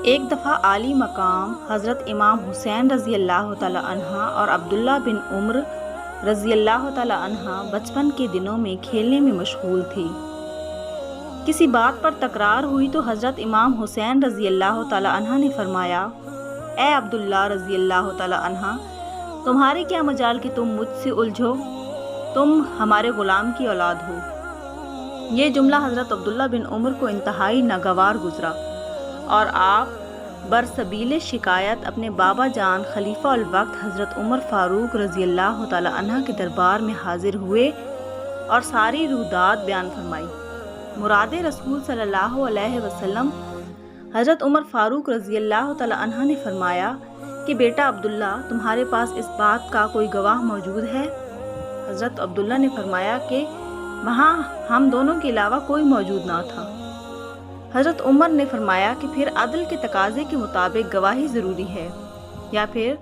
ایک دفعہ عالی مقام حضرت امام حسین رضی اللہ تعالیٰ عنہ اور عبداللہ بن عمر رضی اللہ تعالیٰ عنہ بچپن کے دنوں میں کھیلنے میں مشغول تھی۔ کسی بات پر تکرار ہوئی تو حضرت امام حسین رضی اللہ تعالیٰ عنہ نے فرمایا، اے عبداللہ رضی اللہ تعالیٰ عنہ، تمہاری کیا مجال کہ تم مجھ سے الجھو، تم ہمارے غلام کی اولاد ہو۔ یہ جملہ حضرت عبداللہ بن عمر کو انتہائی ناگوار گزرا اور آپ برسبیل شکایت اپنے بابا جان خلیفہ الوقت حضرت عمر فاروق رضی اللہ تعالیٰ عنہ کے دربار میں حاضر ہوئے اور ساری رودات بیان فرمائی۔ مراد رسول صلی اللہ علیہ وسلم حضرت عمر فاروق رضی اللہ تعالیٰ عنہ نے فرمایا کہ بیٹا عبداللہ، تمہارے پاس اس بات کا کوئی گواہ موجود ہے؟ حضرت عبداللہ نے فرمایا کہ وہاں ہم دونوں کے علاوہ کوئی موجود نہ تھا۔ حضرت عمر نے فرمایا کہ پھر عدل کے تقاضے کے مطابق گواہی ضروری ہے، یا پھر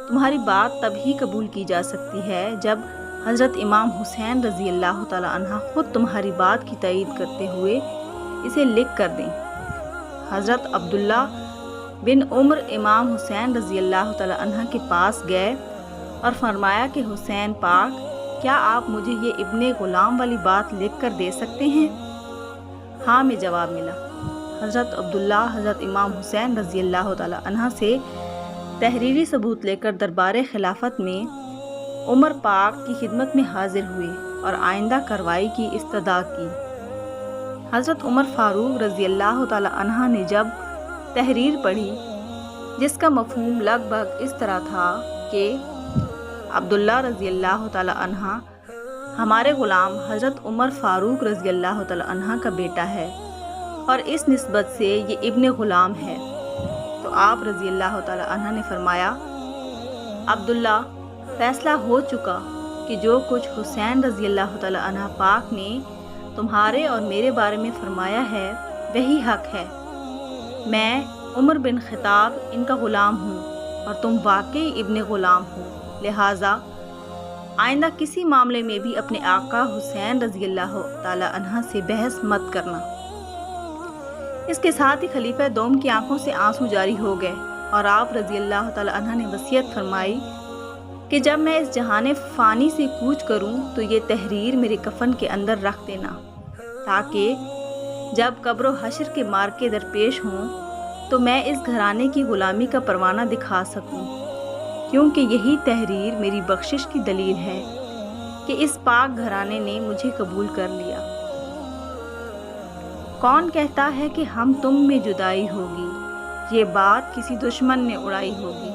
تمہاری بات تب ہی قبول کی جا سکتی ہے جب حضرت امام حسین رضی اللہ تعالیٰ عنہ خود تمہاری بات کی تائید کرتے ہوئے اسے لکھ کر دیں۔ حضرت عبداللہ بن عمر امام حسین رضی اللہ تعالیٰ عنہ کے پاس گئے اور فرمایا کہ حسین پاک، کیا آپ مجھے یہ ابن غلام والی بات لکھ کر دے سکتے ہیں؟ ہاں میں جواب ملا۔ حضرت عبداللہ حضرت امام حسین رضی اللہ تعالیٰ عنہ سے تحریری ثبوت لے کر دربار خلافت میں عمر پاک کی خدمت میں حاضر ہوئے اور آئندہ کارروائی کی استدعا کی۔ حضرت عمر فاروق رضی اللہ تعالیٰ عنہ نے جب تحریر پڑھی، جس کا مفہوم لگ بھگ اس طرح تھا کہ عبداللہ رضی اللہ تعالیٰ عنہ ہمارے غلام حضرت عمر فاروق رضی اللہ تعالیٰ عنہ کا بیٹا ہے اور اس نسبت سے یہ ابن غلام ہے، تو آپ رضی اللہ تعالیٰ عنہ نے فرمایا، عبداللہ، فیصلہ ہو چکا کہ جو کچھ حسین رضی اللہ تعالیٰ عنہ پاک نے تمہارے اور میرے بارے میں فرمایا ہے وہی حق ہے۔ میں عمر بن خطاب ان کا غلام ہوں اور تم واقعی ابن غلام ہو، لہٰذا آئندہ کسی معاملے میں بھی اپنے آقا حسین رضی اللہ تعالیٰ عنہ سے بحث مت کرنا۔ اس کے ساتھ ہی خلیفہ دوم کی آنکھوں سے آنسو جاری ہو گئے اور آپ رضی اللہ تعالیٰ عنہ نے وصیت فرمائی کہ جب میں اس جہان فانی سے کوچ کروں تو یہ تحریر میرے کفن کے اندر رکھ دینا، تاکہ جب قبر و حشر کے مارکے درپیش ہوں تو میں اس گھرانے کی غلامی کا پروانہ دکھا سکوں، کیونکہ یہی تحریر میری بخشش کی دلیل ہے کہ اس پاک گھرانے نے مجھے قبول کر لیا۔ کون کہتا ہے کہ ہم تم میں جدائی ہوگی، یہ بات کسی دشمن نے اڑائی ہوگی۔